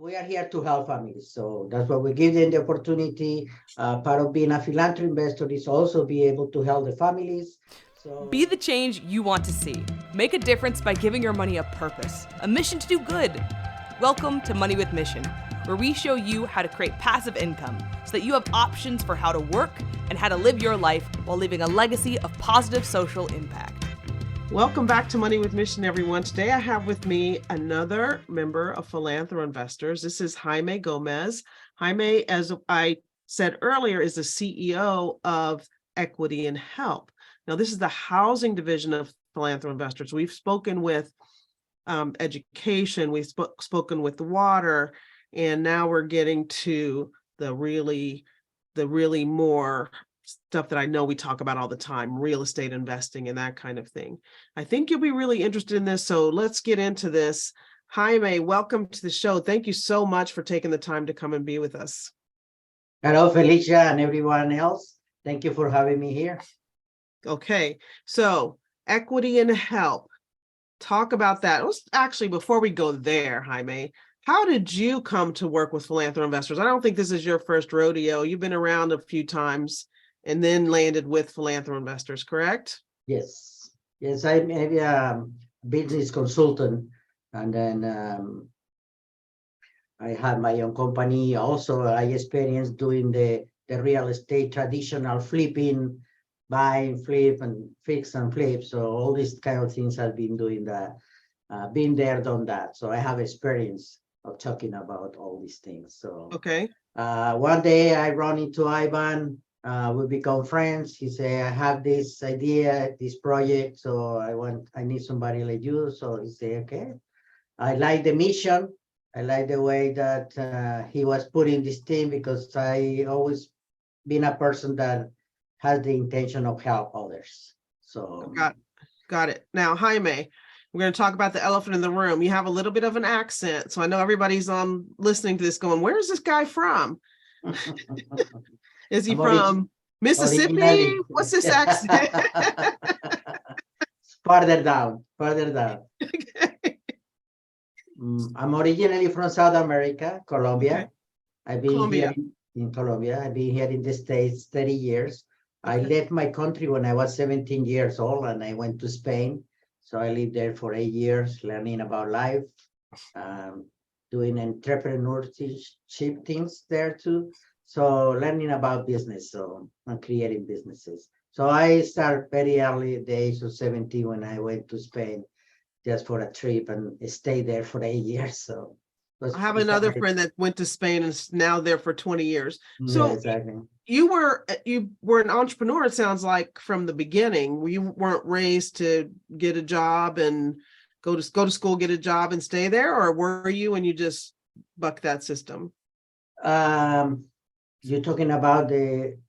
We are here to help families. So that's why we give them the opportunity. Part of being a philanthropy investor is also be able to help the families. Be So the change you want to see. Make a difference by giving your money a purpose, a mission to do good. Welcome to Money with Mission, where we show you how to create passive income so that you have options for how to work and how to live your life while leaving a legacy of positive social impact. Welcome back to Money with Mission, everyone. Today I have with me another member of Philanthroinvestors. This is Jaime Gomez. Jaime, as I said earlier, is the CEO of Equity and Help. Now, this is the housing division of Philanthroinvestors. We've spoken with education, we've spoken with water, and now we're getting to the really more stuff that I know we talk about all the time, real estate investing and that kind of thing. I think you'll be really interested in this. So let's get into this. Jaime, welcome to the show. Thank you so much for taking the time to come and be with us. hello, Felicia and everyone else. Thank you for having me here. Okay, so Equity and Help. Talk about that. Let's actually, before we go there, Jaime, how did you come to work with Philanthroinvestors? I don't think this is your first rodeo. You've been around a few times and then landed with Philanthroinvestors, correct? Yes, I'm maybe a business consultant, and then I had my own company. Also, I experienced doing the real estate traditional flipping, buy, flip, and fix and flip. So all these kind of things I've been doing that, been there, done that. So I have experience of talking about all these things. So Okay. one day I run into Ivan. We become friends. He said, I have this idea, this project, so I need somebody like you. So he said, okay. I like the mission. I like the way that he was putting this team, because I always been a person that has the intention of help others. So Got it. Now, Jaime, we're going to talk about the elephant in the room. You have a little bit of an accent, so I know everybody's listening to this going, where is this guy from? Is he from Mississippi? originally. What's this accent? Further down. I'm originally from South America, Colombia. Okay. I've been Colombia. here in Colombia. I've been here in the States 30 years. I left my country when I was 17 years old, and I went to Spain. So I lived there for 8 years, learning about life, doing entrepreneurship things there too. So learning about business, and creating businesses. So I started very early at the age of 17 when I went to Spain just for a trip, and stayed there for 8 years. So I have another friend that went to Spain and is now there for 20 years. So yeah, exactly. you were an entrepreneur, it sounds like, from the beginning. You weren't raised to get a job and go to school, get a job and stay there, or were you, and you just bucked that system? You're talking about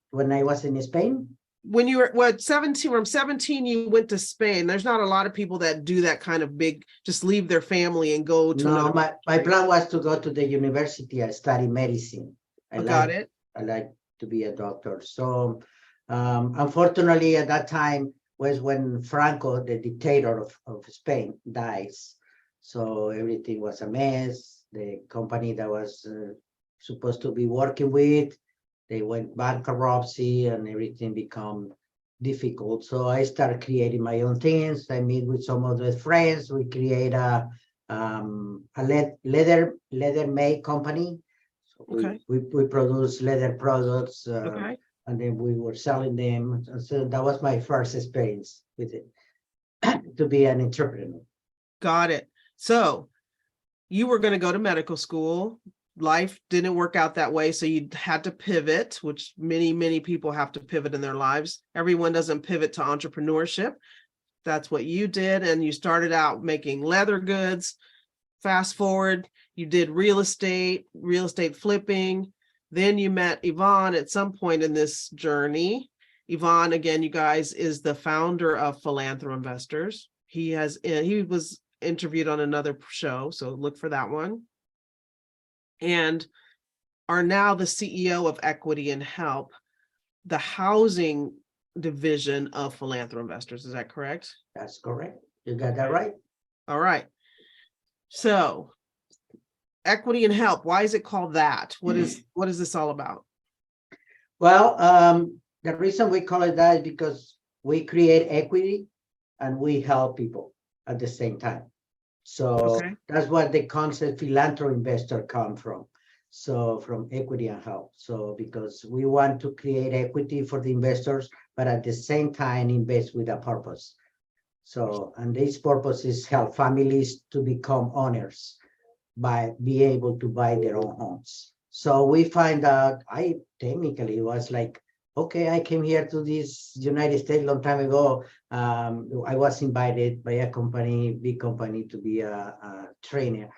when I was in Spain? When you were 17, from 17, you went to Spain. There's not a lot of people that do that kind of big, just leave their family and go to another. My plan was to go to the university and study medicine. I like to be a doctor. So unfortunately, at that time was when Franco, the dictator of Spain, dies. So everything was a mess. The company that was supposed to be working with, they went bankruptcy, and everything become difficult. So I started creating my own things. I meet with some of the friends. We create a leather make company. So we produce leather products, and then we were selling them. So that was my first experience with it, to be an entrepreneur. Got it. So you were going to go to medical school. Life didn't work out that way, so you had to pivot, which many people have to pivot in their lives. Everyone doesn't pivot to entrepreneurship. That's what you did, and you started out making leather goods. Fast forward, you did real estate flipping. Then you met Yvonne at some point in this journey. Yvonne, again, you guys, is the founder of Philanthroinvestors. He was interviewed on another show, so look for that one. And are now the CEO of Equity and Help, the housing division of Philanthroinvestors. Is that correct? That's correct. You got that right. All right. So equity and help. Why is it called that? What is this all about? Well, the reason we call it that is because we create equity and we help people at the same time. So that's what the concept Philanthroinvestor come from. So from equity and help. So because we want to create equity for the investors, but at the same time invest with a purpose. So, and this purpose is help families to become owners by being able to buy their own homes. So we find out, I technically was like, okay, I came here to this United States a long time ago. I was invited by a company, big company, to be a trainer.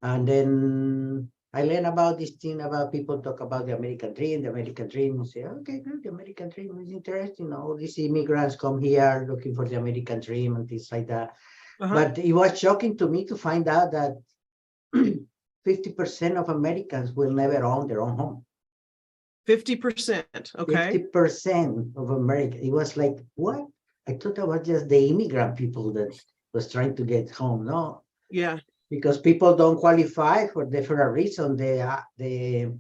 And then I learned about this thing about people talk about the American dream, and say, okay, good, the American dream is interesting. All these immigrants come here looking for the American dream and things like that. But it was shocking to me to find out that 50% of Americans will never own their own home. 50%. Okay. 50% of America. It was like, what? I thought that was just the immigrant people that was trying to get home. No. Yeah. Because people don't qualify for different reasons. The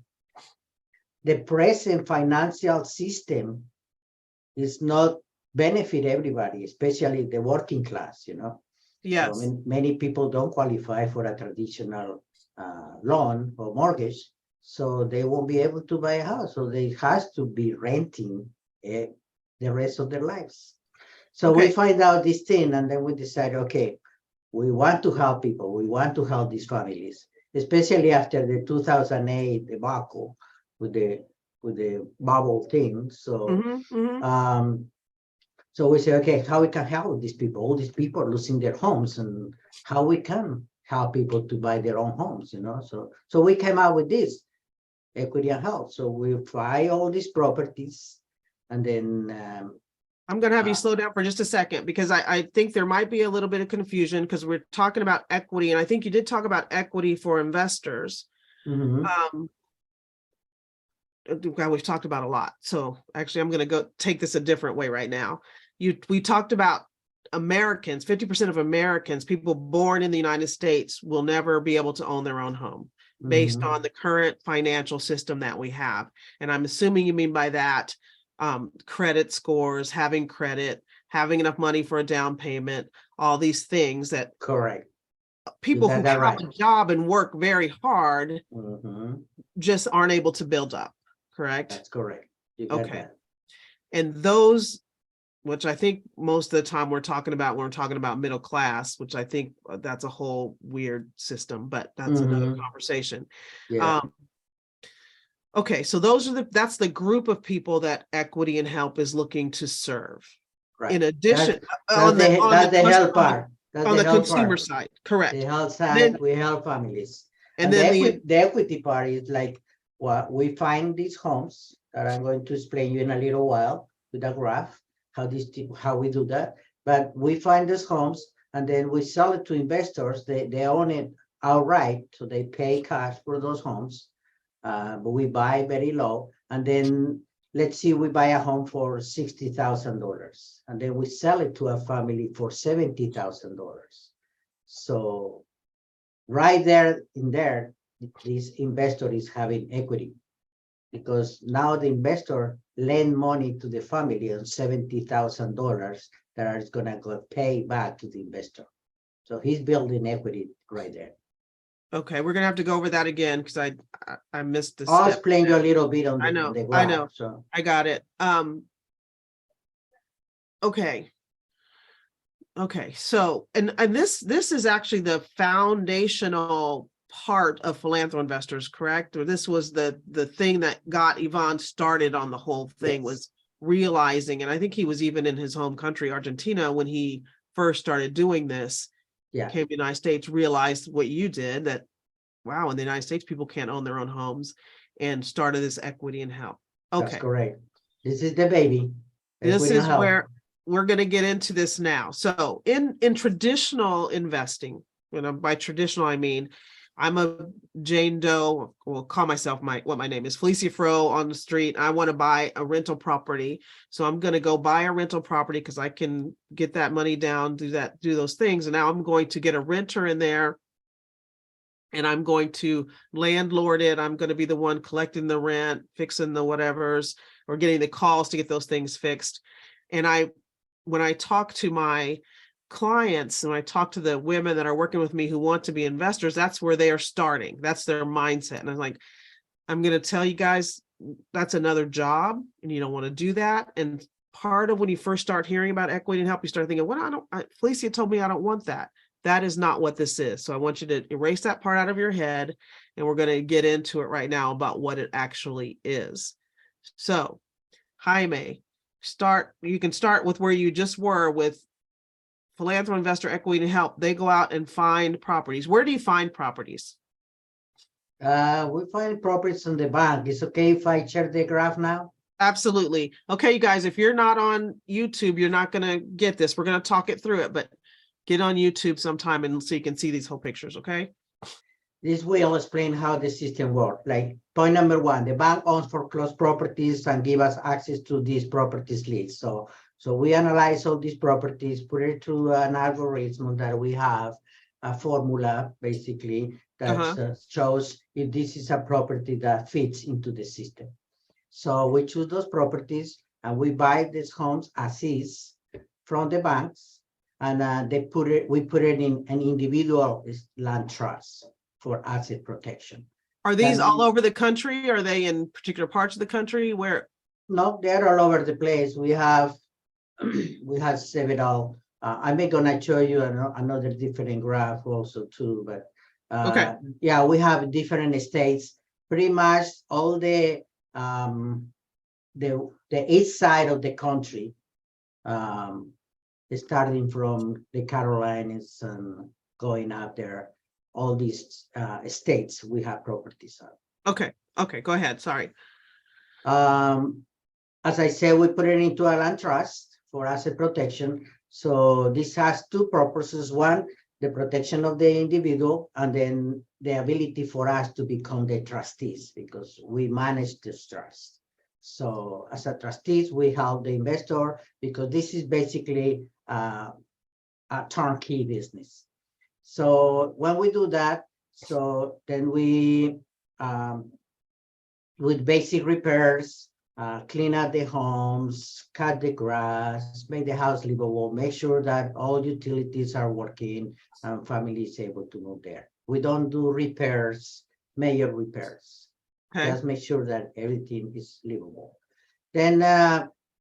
present financial system is not benefit everybody, especially the working class, you know. Yes. So many people don't qualify for a traditional loan or mortgage, so they won't be able to buy a house. So they has to be renting the rest of their lives. So we find out this thing, and then we decide, okay, we want to help people. We want to help these families, especially after the 2008 debacle with the bubble thing. So, so we say, okay, how we can help these people? All these people are losing their homes, and how we can help people to buy their own homes, you know? So we came out with this equity and help. So we buy all these properties, and then I'm going to have you slow down for just a second, because I think there might be a little bit of confusion, because we're talking about equity, and I think you did talk about equity for investors. We've talked about a lot. So actually, I'm going to go take this a different way right now. We talked about Americans, 50% of Americans, people born in the United States, will never be able to own their own home based on the current financial system that we have. And I'm assuming you mean by that credit scores, having credit, having enough money for a down payment, all these things that correct people who have a job and work very hard just aren't able to build up. Correct? That's correct. Okay. That. And those, which I think most of the time we're talking about when we're talking about middle class, which I think that's a whole weird system, but that's another conversation. Yeah. Okay, so that's the group of people that equity and help is looking to serve. Right. In addition, that's the help part. On the consumer side, correct. The health side, we help families. And then the equity part is like, well, we find these homes that I'm going to explain you in a little while with a graph, how we do that. But we find these homes, and then we sell it to investors. They own it outright, so they pay cash for those homes. But we buy very low, and then let's see, we buy a home for $60,000, and then we sell it to a family for $70,000. So right there, this investor is having equity, because now the investor lend money to the family on $70,000 that is going to go pay back to the investor. So he's building equity right there. Okay, we're gonna have to go over that again, because I missed this. I'll explain you a little bit on the graph. I know. So I got it. Okay. So and this is actually the foundational part of Philanthroinvestors, correct? Or this was the thing that got Ivan started on the whole thing. Yes. Was realizing, and I think he was even in his home country, Argentina, when he first started doing this. Yeah. Came to the United States, realized what you did, that wow, in the United States people can't own their own homes, and started this equity and help. Okay, that's correct. This is the baby. This is where we're going to get into this now. So in traditional investing, by traditional I mean I'm a Jane Doe, will call myself what my name is, Felicia Fro on the street. I want to buy a rental property. So I'm going to go buy a rental property because I can get that money down, do those things. And now I'm going to get a renter in there and I'm going to landlord it. I'm going to be the one collecting the rent, fixing the whatevers, or getting the calls to get those things fixed. And when I talk to my clients and I talk to the women that are working with me who want to be investors, that's where they are starting. That's their mindset. And I'm like, I'm going to tell you guys, that's another job and you don't want to do that. And part of when you first start hearing about equity and help, you start thinking, well, Felicia told me I don't want that. That is not what this is. So I want you to erase that part out of your head, and we're going to get into it right now about what it actually is. So, Jaime, you can start with where you just were with Philanthroinvestor Equity and Help. They go out and find properties. Where do you find properties? We find properties on the bank. It's okay if I share the graph now? Absolutely. Okay, you guys, if you're not on YouTube, you're not going to get this. We're going to talk it through it, but get on YouTube sometime and so you can see these whole pictures, okay? This will explain how the system works. Like point number one, the bank owns foreclosed properties and give us access to these properties list. So we analyze all these properties, put it through an algorithm that we have, a formula basically that shows if this is a property that fits into the system. So we choose those properties and we buy these homes as is from the banks. And we put it in an individual land trust for asset protection. Are these all over the country? Are they in particular parts of the country? Where? No, they're all over the place. We have several. I'm gonna show you another different graph also too. But okay, yeah, we have different states. Pretty much all the east side of the country. Starting from the Carolinas and going up there, all these states we have properties on. Okay, go ahead. Sorry. As I said, we put it into a land trust for asset protection. So this has two purposes. One, the protection of the individual, and then the ability for us to become the trustees because we manage this trust. So as a trustees, we help the investor because this is basically a turnkey business. So when we do that, so then we, with basic repairs, clean up the homes, cut the grass, make the house livable, make sure that all utilities are working and family is able to move there. We don't do repairs, major repairs. Okay. Just make sure that everything is livable. Then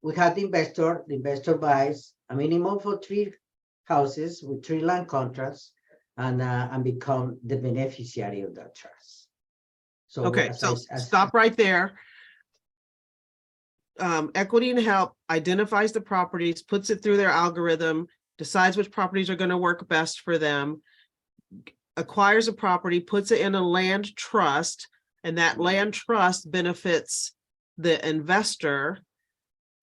we have the investor buys a minimum for 3 houses with 3 land contracts and become the beneficiary of that trust. So okay, so stop right there. Equity and Help identifies the properties, puts it through their algorithm, decides which properties are going to work best for them, acquires a property, puts it in a land trust, and that land trust benefits the investor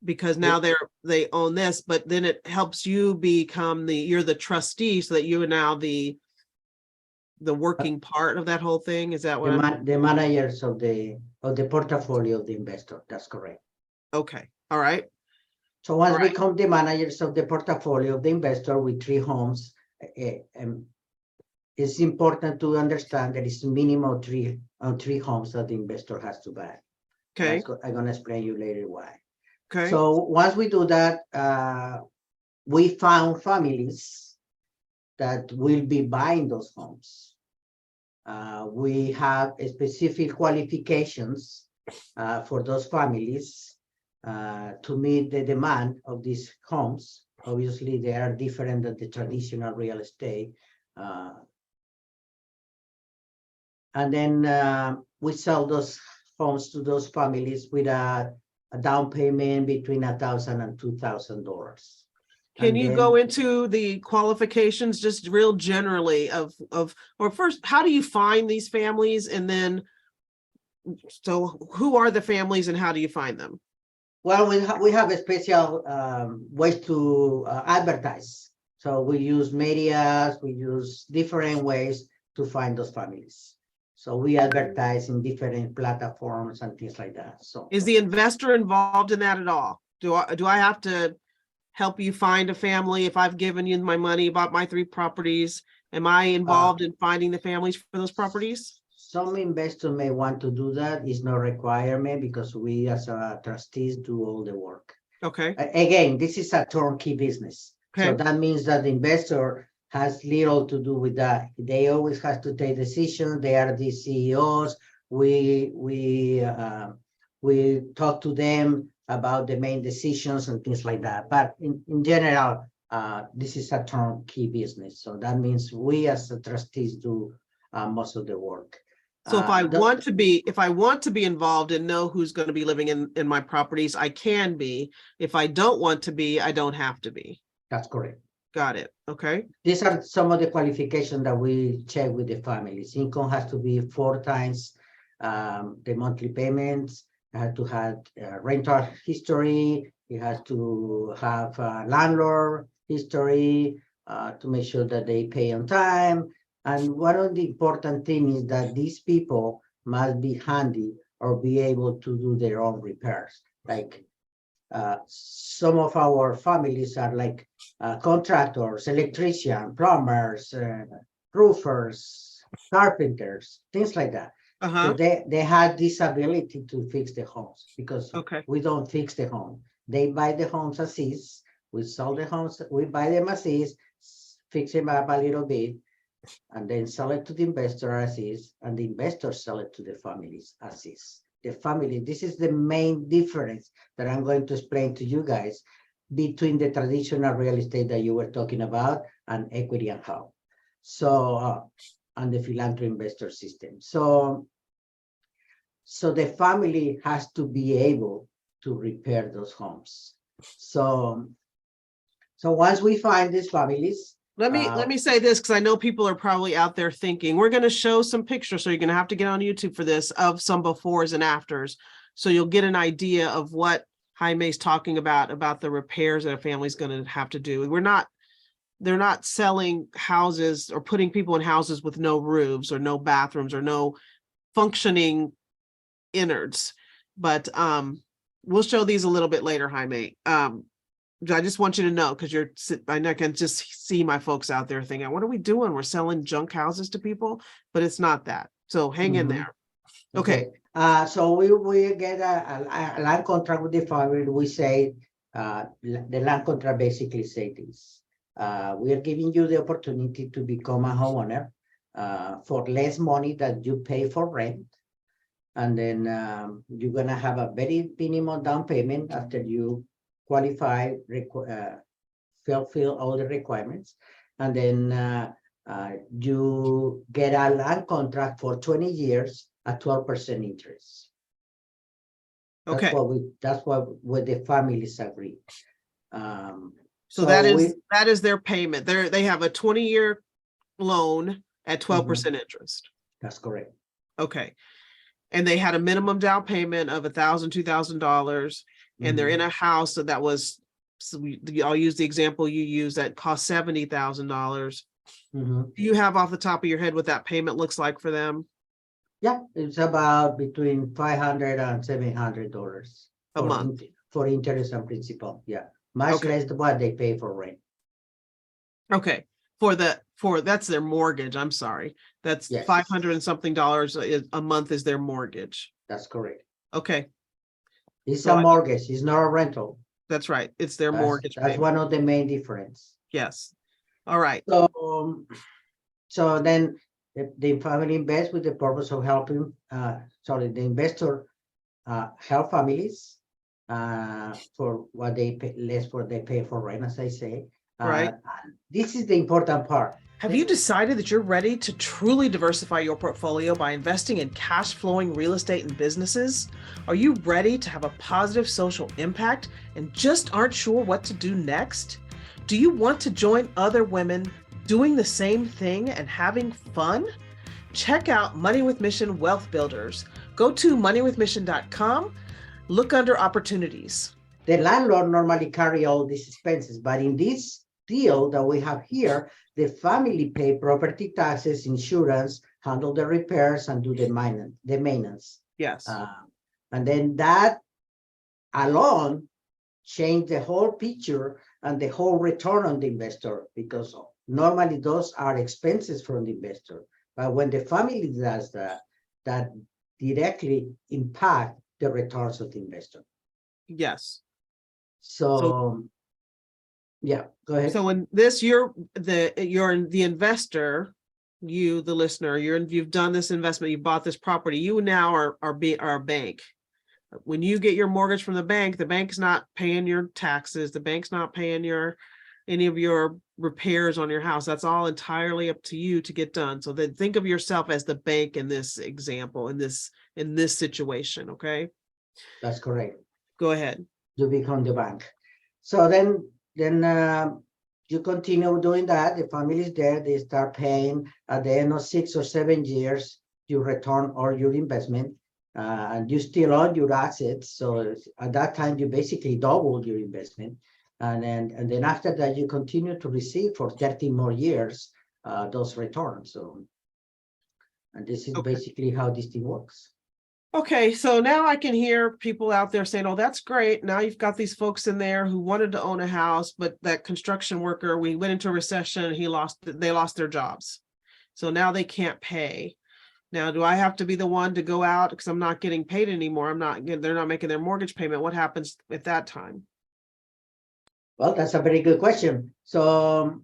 because now they own this, but then it helps you become you're the trustee so that you are now the working part of that whole thing. Is that what the managers of the portfolio of the investor? That's correct. Okay. All right. So once we become the managers of the portfolio of the investor with 3 homes, it's important to understand that it's minimum 3 homes that the investor has to buy. Okay. I'm going to explain you later why. Okay. So once we do that, we found families that will be buying those homes. We have specific qualifications for those families to meet the demand of these homes. Obviously, they are different than the traditional real estate. And then we sell those homes to those families with a down payment between $1,000 and $2,000. Can you go into the qualifications just real generally or first, how do you find these families? And then, so who are the families and how do you find them? Well, we have a special ways to advertise. So we use media, we use different ways to find those families. So we advertise in different platforms and things like that. So is the investor involved in that at all? Do I have to help you find a family if I've given you my money, bought my 3 properties? Am I involved in finding the families for those properties? Some investors may want to do that. It's no requirement because we as trustees do all the work. Okay. Again, this is a turnkey business. So Okay. that means that the investor has little to do with that. They always have to take decisions. They are the CEOs. We talk to them about the main decisions and things like that. But in general, this is a turnkey business. So that means we as the trustees do most of the work. So if I want to be involved and know who's going to be living in my properties, I can be. If I don't want to be, I don't have to be. That's correct. Got it. Okay. These are some of the qualifications that we check with the families. Income has to be 4 times the monthly payments. It has to have rental history. It has to have landlord history to make sure that they pay on time. And one of the important things is that these people must be handy or be able to do their own repairs. Like some of our families are like contractors, electricians, plumbers, roofers, carpenters, things like that. So they had this ability to fix the homes because we don't fix the home. They buy the homes as is. We sell the homes, we buy them as is, fix them up a little bit, and then sell it to the investor as is, and the investors sell it to the families as is. The family, this is the main difference that I'm going to explain to you guys between the traditional real estate that you were talking about and equity and how. So, and the Philanthroinvestor system. So the family has to be able to repair those homes. So once we find these families, let me say this, because I know people are probably out there thinking we're going to show some pictures, so you're going to have to get on YouTube for this, of some befores and afters, so you'll get an idea of what Jaime's talking about the repairs that a family's going to have to do. They're not selling houses or putting people in houses with no roofs or no bathrooms or no functioning innards. But we'll show these a little bit later, Jaime. I just want you to know, because I can just see my folks out there thinking, what are we doing? We're selling junk houses to people, but it's not that. So hang in there. Okay. So we get a land contract with the family. We say the land contract basically say this. We are giving you the opportunity to become a homeowner for less money that you pay for rent. And then you're going to have a very minimum down payment after you qualify, fulfill all the requirements. And then you get a land contract for 20 years at 12% interest. Okay. That's what the families agree. So that is their payment. They have a 20-year loan at 12% interest. That's correct. Okay. And they had a minimum down payment of $1,000, $2,000, and they're in a house that was, I'll use the example you use, that cost $70,000. Do you have off the top of your head what that payment looks like for them? Yeah, it's about between $500 and $700 a month for interest and principal. Yeah, much less than what they pay for rent. Okay, that's their mortgage. I'm sorry, that's $500 and something a month is their mortgage. That's correct. Okay, it's a mortgage. It's not a rental. That's right. It's their mortgage. That's one of the main difference. Yes. All right. So then the family invests with the purpose of helping. The investor help families for what they pay, less for they pay for rent, as I say. Right. This is the important part. Have you decided that you're ready to truly diversify your portfolio by investing in cash flowing real estate and businesses? Are you ready to have a positive social impact and just aren't sure what to do next? Do you want to join other women doing the same thing and having fun? Check out Money with Mission Wealth Builders. Go to moneywithmission.com, look under opportunities. The landlord normally carry all these expenses, but in this deal that we have here, the family pay property taxes, insurance, handle the repairs, and do the maintenance. Yes. And then that alone change the whole picture and the whole return on the investor, because normally those are expenses from the investor. But when the family does that, that directly impact the returns of the investor. Yes. So yeah, go ahead. So when this, you're the investor, you, the listener, you've done this investment, you bought this property, you now are a bank. When you get your mortgage from the bank's not paying your taxes, the bank's not paying any of your repairs on your house. That's all entirely up to you to get done. So then think of yourself as the bank in this example, in this situation. Okay. That's correct. Go ahead. You become the bank. So then you continue doing that. The family is there. They start paying. At the end of 6 or 7 years, you return all your investment, and you still own your assets. So at that time, you basically double your investment. And then after that, you continue to receive for 30 more years those returns. So, and this is basically how this thing works. Okay, so now I can hear people out there saying, oh, that's great. Now you've got these folks in there who wanted to own a house, but that construction worker, we went into a recession, they lost their jobs. So now they can't pay. Now, do I have to be the one to go out because I'm not getting paid anymore? They're not making their mortgage payment. What happens at that time? Well, that's a very good question. So,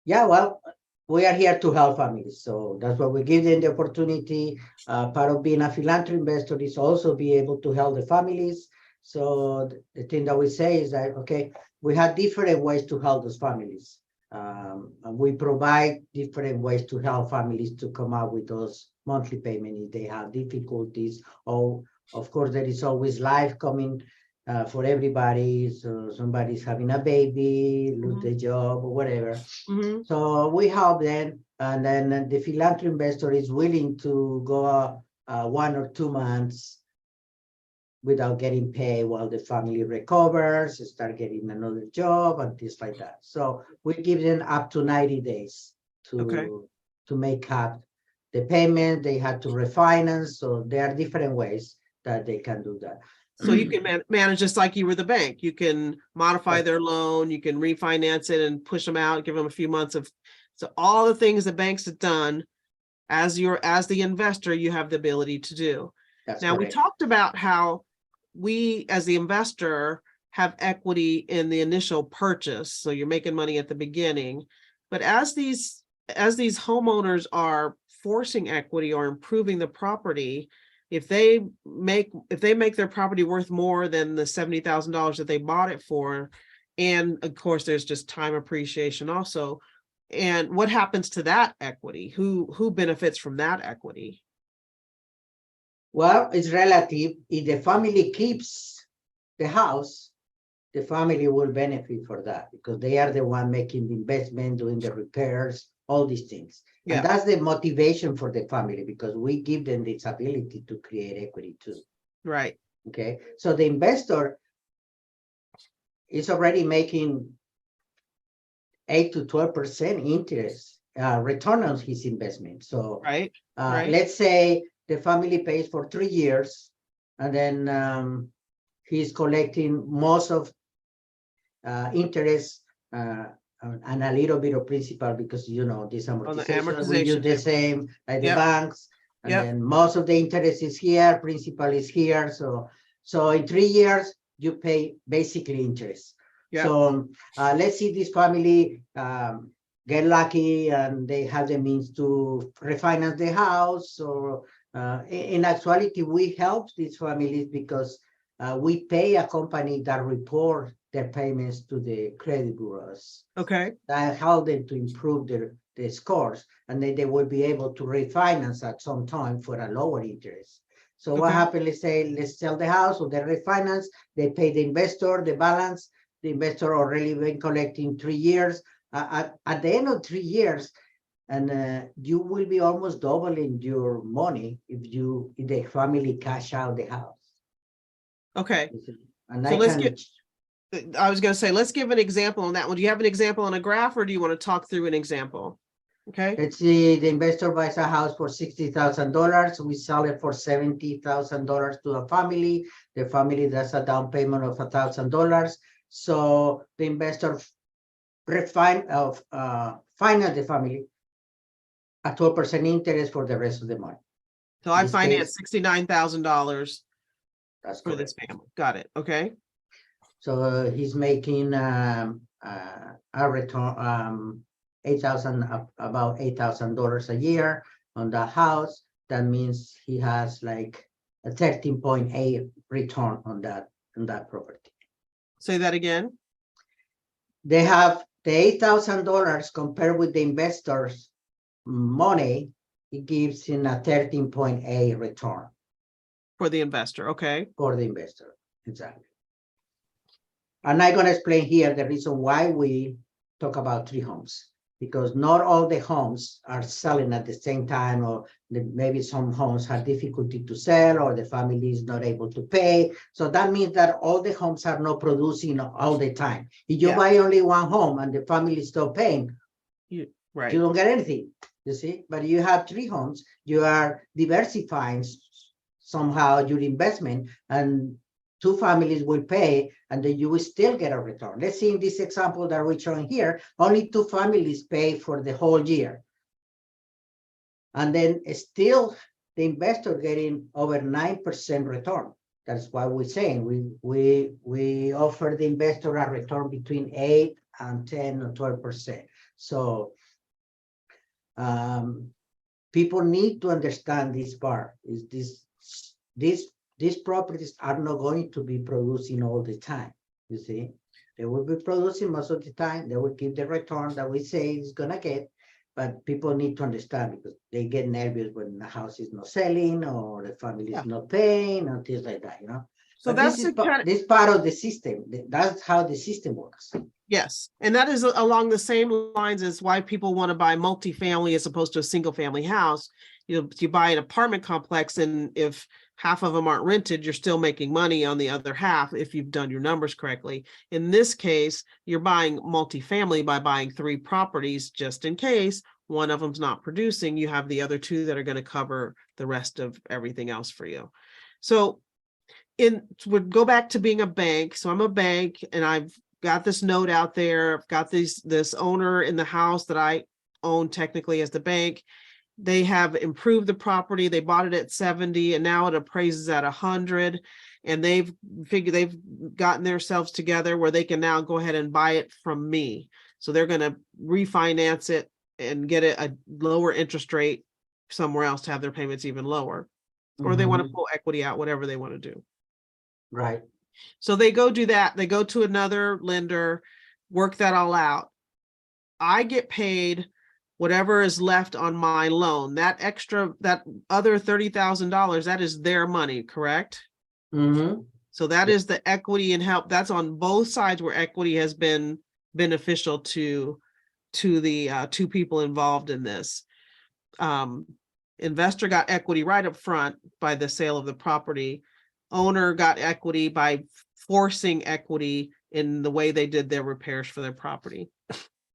yeah, well, we are here to help families. So that's why we give them the opportunity. Part of being a philanthropy investor is also be able to help the families. So the thing that we say is that, okay, we have different ways to help those families. And we provide different ways to help families to come up with those monthly payments if they have difficulties. Or, of course, there is always life coming for everybody. So somebody's having a baby, lose their job, or whatever. So we help them, and then the philanthropy investor is willing to go 1 or 2 months without getting paid while the family recovers, start getting another job, and things like that. So we give them up to 90 days to make up the payment. They had to refinance. So there are different ways that they can do that. So you can manage just like you were the bank. You can modify their loan, you can refinance it and push them out, give them a few months of, so all the things the banks have done, as the investor, you have the ability to do. Now, we talked about how we, as the investor, have equity in the initial purchase. So you're making money at the beginning, but as these homeowners are forcing equity or improving the property, if they make their property worth more than the $70,000 that they bought it for, and of course there's just time appreciation also, and what happens to that equity? Who benefits from that equity? Well, it's relative. If the family keeps the house, the family will benefit for that because they are the one making the investment, doing the repairs, all these things. Yeah. And that's the motivation for the family because we give them this ability to create equity too. Right. Okay. So the investor is already making 8 to 12% interest return on his investment. So let's say the family pays for 3 years and then he's collecting most of interest and a little bit of principal because, you know, this amortization, we use the same like the banks. And then most of the interest is here, principal is here. So in 3 years, you pay basically interest. So let's see this family get lucky and they have the means to refinance the house. Or in actuality, we help these families because we pay a company that report their payments to the credit bureaus. Okay. That help them to improve their scores, and then they will be able to refinance at some time for a lower interest. So what happens, let's sell the house or they refinance, they pay the investor the balance. The investor already been collecting 3 years. At the end of 3 years, and you will be almost doubling your money if the family cash out the house. Okay. And so I was going to say, let's give an example on that one. Do you have an example on a graph or do you want to talk through an example? Okay. Let's see, the investor buys a house for $60,000. We sell it for $70,000 to a family. The family does a down payment of $1,000. So the investor finance the family at 12% interest for the rest of the money. So I financed $69,000 for this correct. family. Got it. Okay. So he's making a return about $8,000 a year on the house. That means he has like a 13.8 return on that property. Say that again. They have the $8,000 compared with the investors' money. It gives him a 13.8 return For the investor. Okay. for the investor. Exactly. And I'm going to explain here the reason why we talk about 3 homes, because not all the homes are selling at the same time, or maybe some homes have difficulty to sell, or the family is not able to pay. So that means that all the homes are not producing all the time. If you buy only 1 home and the family is still paying, you don't get anything, you see. But you have 3 homes, you are diversifying somehow your investment, and 2 families will pay, and then you will still get a return. Let's see in this example that we're showing here, only 2 families pay for the whole year. And then still the investor getting over 9% return. That's why we're saying we offer the investor a return between 8 and 10 or 12%. So people need to understand this part. Is these properties are not going to be producing all the time. You see, they will be producing most of the time. They will give the return that we say is gonna get, but people need to understand, because they get nervous when the house is not selling or the family is not paying and things like that. So but that's this part of the system. That's how the system works. Yes, and that is along the same lines as why people want to buy multifamily as opposed to a single family house. You buy an apartment complex, and if half of them aren't rented, you're still making money on the other half if you've done your numbers correctly. In this case, you're buying multifamily by buying 3 properties, just in case one of them's not producing. You have the other 2 that are going to cover the rest of everything else for you. So would go back to being a bank. So I'm a bank, and I've got this note out there. I've got this owner in the house that I own technically as the bank. They have improved the property. They bought it at 70, and now it appraises at 100. And they've gotten themselves together where they can now go ahead and buy it from me. So they're going to refinance it and get it a lower interest rate somewhere else to have their payments even lower. Or they want to pull equity out, whatever they want to do. Right. So they go do that. They go to another lender, work that all out. I get paid whatever is left on my loan. That other $30,000, that is their money, correct? So that is the equity and help. That's on both sides where equity has been beneficial to the 2 people involved in this. Investor got equity right up front by the sale of the property. Owner got equity by forcing equity in the way they did their repairs for their property.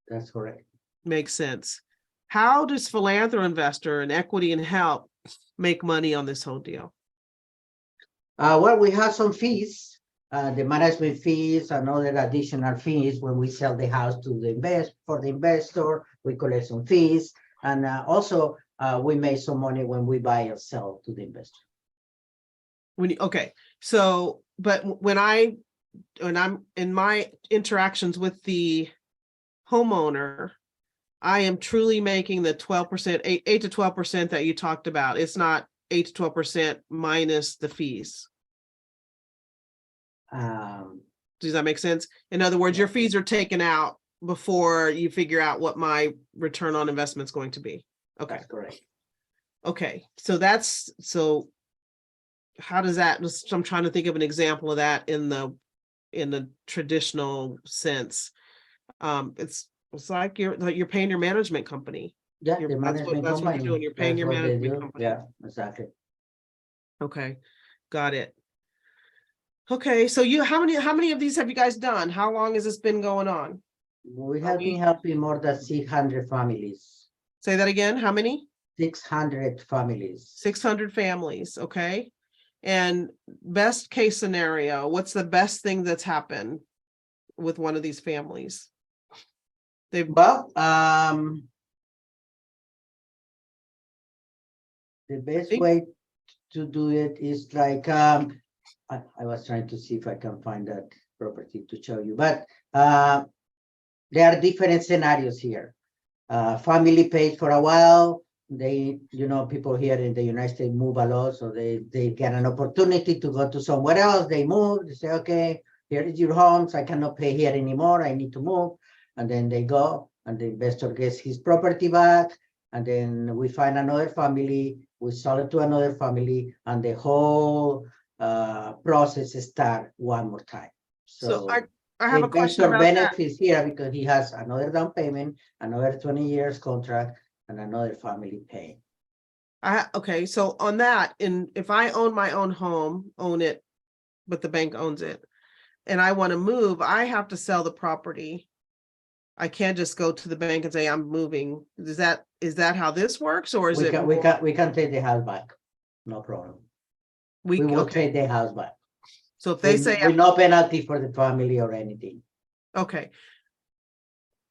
That's correct. Makes sense. How does Philanthroinvestor and Equity and Help make money on this whole deal? Well, we have some fees, the management fees and other additional fees when we sell the house to the investor. We collect some fees, and also we make some money when we buy or sell to the investor. But when I'm in my interactions with the homeowner, I am truly making the 12%, 8 to 12% that you talked about. It's not 8 to 12% minus the fees. Does that make sense? In other words, your fees are taken out before you figure out what my return on investment is going to be. Okay. That's correct. Okay. So how does that, I'm trying to think of an example of that in the traditional sense. It's like you're paying your management company. Yeah, the management that's what you're doing. You're paying your management company. Yeah, exactly. Okay, got it. Okay, so how many of these have you guys done? How long has this been going on? We have been helping more than 600 families. Say that again. How many? 600 families. 600 families. Okay. And best case scenario, what's the best thing that's happened with one of these families? Well, the best way to do it is like, I was trying to see if I can find that property to show you, but there are different scenarios here. Family pays for a while. They, people here in the United States move a lot, so they get an opportunity to go to somewhere else. They move. They say, okay, here is your homes. I cannot pay here anymore. I need to move. And then they go, and the investor gets his property back. And then we find another family. We sell it to another family, and the whole process start one more time. So I have a question about benefits here because he has another down payment, another 20 years contract, and another family paying. Okay, so on that, if I own my own home, own it, but the bank owns it, and I want to move, I have to sell the property. I can't just go to the bank and say I'm moving. Is that how this works, or is we can take the house back, no problem. We will take the house back. So if they say with no penalty for the family or anything. Okay.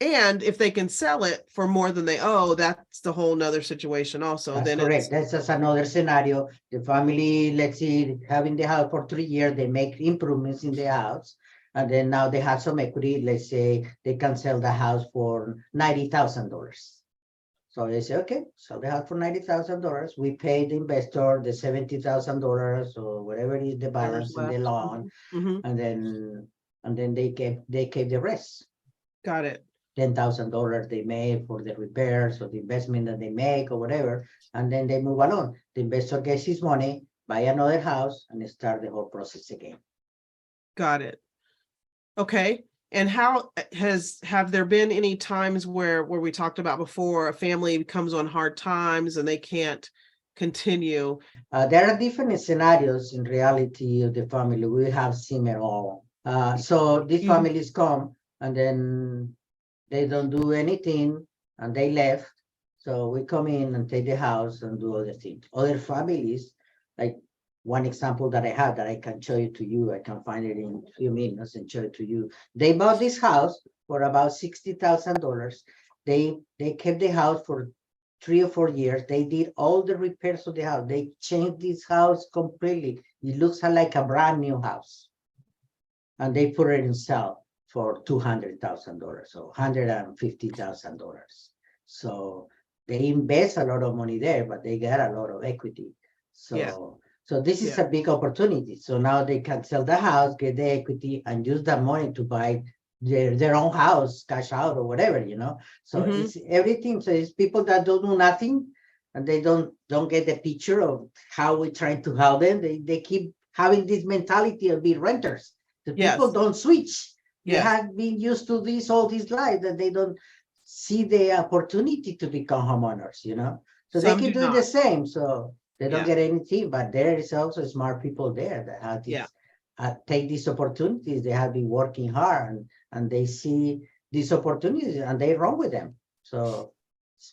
And if they can sell it for more than they owe, that's the whole nother situation also. That's then correct. That's just another scenario. The family, let's see, having the house for 3 years, they make improvements in the house. And then now they have some equity. Let's say they can sell the house for $90,000. So they say, okay, sell the house for $90,000. We pay the investor the $70,000 or whatever is the balance in the loan, and then they keep the rest. Got it. $10,000 they made for the repairs or the investment that they make or whatever, and then they move along. The investor gets his money, buy another house, and start the whole process again. Got it. Okay. And have there been any times where we talked about before, a family comes on hard times and they can't continue? There are different scenarios in reality of the family. We have seen it all. So these families come and then they don't do anything and they left. So we come in and take the house and do other things. Other families, like one example that I have that I can show it to you, I can find it in a few minutes and show it to you. They bought this house for about $60,000. They kept the house for 3 or 4 years. They did all the repairs of the house. They changed this house completely. It looks like a brand new house. And they put it in sale for $200,000, so $150,000. So they invest a lot of money there, but they get a lot of equity. So this is a big opportunity. So now they can sell the house, get the equity, and use that money to buy their own house, cash out or whatever, So it's everything. So it's people that don't do nothing, and they don't get the picture of how we're trying to help them. They keep having this mentality of being renters. The people don't switch. They have been used to this all this life that they don't see the opportunity to become homeowners, So they keep doing the same. So they don't get anything, but there is also smart people there that have this, take these opportunities. They have been working hard and they see these opportunities and they run with them. So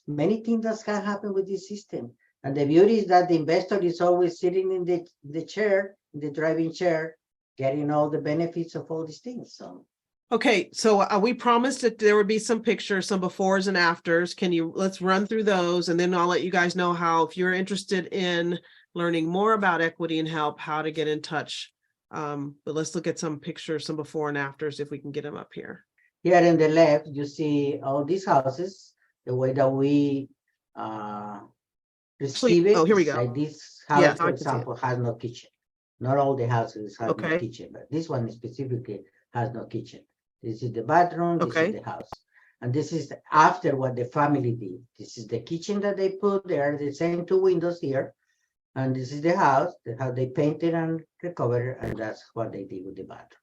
many things that can happen with this system. And the beauty is that the investor is always sitting in the chair, in the driving chair, getting all the benefits of all these things. So. Okay, so we promised that there would be some pictures, some befores and afters. Let's run through those, and then I'll let you guys know how, if you're interested in learning more about equity and help, how to get in touch. But let's look at some pictures, some before and afters, if we can get them up here. Here in the left, you see all these houses, the way that we receive it. Oh, here we go. Like this house, for example, has no kitchen. Not all the houses have no kitchen, but this one specifically has no kitchen. This is the bathroom, this is the house. And this is after what the family did. This is the kitchen that they put there, the same 2 windows here. And this is the house, how they painted and recovered, and that's what they did with the bathroom.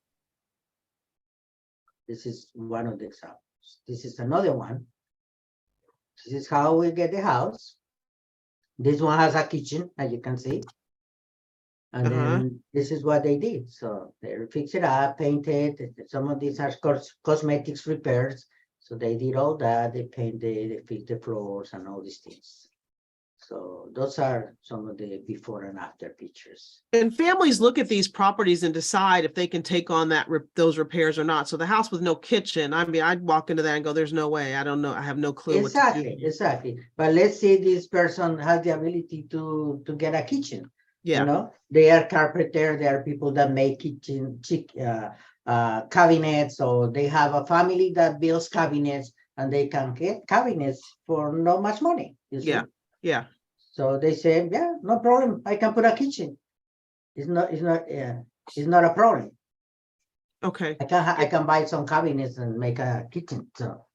This is one of the examples. This is another one. This is how we get the house. This one has a kitchen, as you can see. And then this is what they did. So they fixed it up, painted. Some of these are cosmetics repairs. So they did all that. They painted, they fixed the floors and all these things. So those are some of the before and after pictures. And families look at these properties and decide if they can take on those repairs or not. So the house with no kitchen, I mean, I'd walk into that and go, there's no way. I don't know. I have no clue Exactly, what to do. exactly. But let's say this person has the ability to get a kitchen. Yeah. You know, they are carpenter. There are people that make kitchen cabinets, or they have a family that builds cabinets, and they can get cabinets for not much money. You see? Yeah. Yeah. So they say, yeah, no problem. I can put a kitchen. It's not a problem. Okay. I can buy some cabinets and make a kitchen. So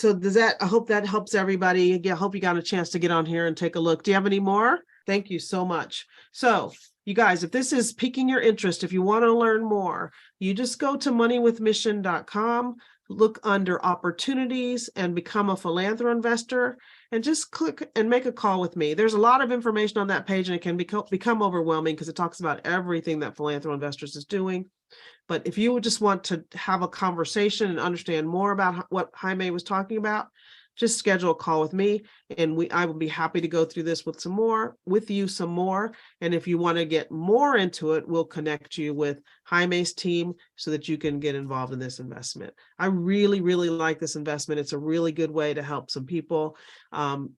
I hope that helps everybody. I hope you got a chance to get on here and take a look. Do you have any more? Thank you so much. So you guys, if this is piquing your interest, if you want to learn more, you just go to moneywithmission.com, look under opportunities and become a Philanthroinvestor, and just click and make a call with me. There's a lot of information on that page, and it can become overwhelming because it talks about everything that Philanthroinvestors is doing. But if you would just want to have a conversation and understand more about what Jaime was talking about, just schedule a call with me, and I will be happy to go through this with you some more. And if you want to get more into it, we'll connect you with Jaime's team so that you can get involved in this investment. I really, really like this investment. It's a really good way to help some people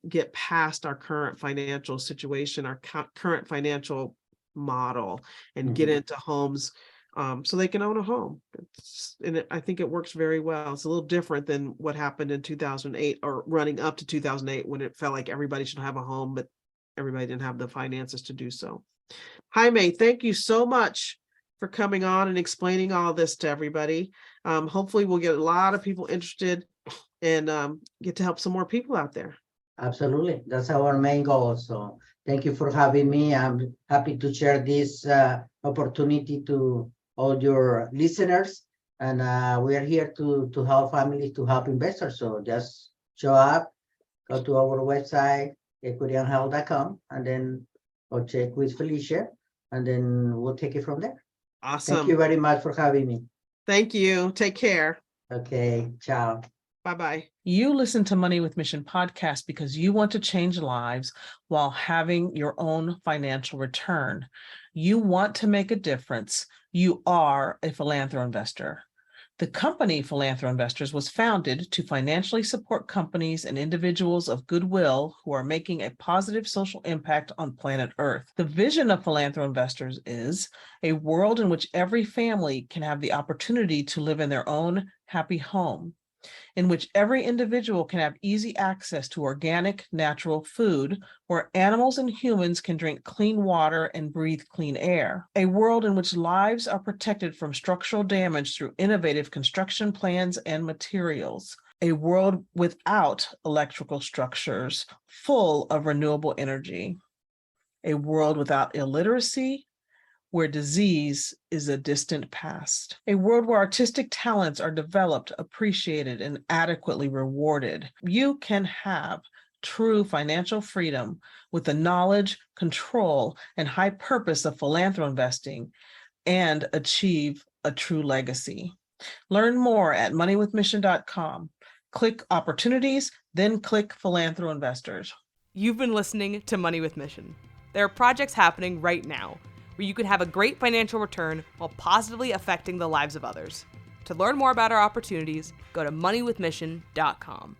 get past our current financial situation, our current financial model, and get into homes so they can own a home. I think it works very well. It's a little different than what happened in 2008 or running up to 2008, when it felt like everybody should have a home, but everybody didn't have the finances to do so. Jaime, thank you so much for coming on and explaining all this to everybody. Hopefully we'll get a lot of people interested and get to help some more people out there. Absolutely. That's our main goal. So thank you for having me. I'm happy to share this opportunity to all your listeners. And we are here to help families, to help investors. So just show up, go to our website, equityandhealth.com, and then go check with Felicia, and then we'll take it from there. Awesome. Thank you very much for having me. Thank you. Take care. Okay. Ciao. Bye-bye. You listen to Money with Mission podcast because you want to change lives while having your own financial return. You want to make a difference. You are a Philanthroinvestor. The company Philanthroinvestors was founded to financially support companies and individuals of goodwill who are making a positive social impact on planet Earth. The vision of Philanthroinvestors is a world in which every family can have the opportunity to live in their own happy home, in which every individual can have easy access to organic, natural food, where animals and humans can drink clean water and breathe clean air. A world in which lives are protected from structural damage through innovative construction plans and materials. A world without electrical structures, full of renewable energy. A world without illiteracy, where disease is a distant past. A world where artistic talents are developed, appreciated, and adequately rewarded. You can have true financial freedom with the knowledge, control, and high purpose of philanthroinvesting and achieve a true legacy. Learn more at moneywithmission.com. Click opportunities, then click Philanthroinvestors. You've been listening to Money with Mission. There are projects happening right now where you can have a great financial return while positively affecting the lives of others. To learn more about our opportunities, go to moneywithmission.com.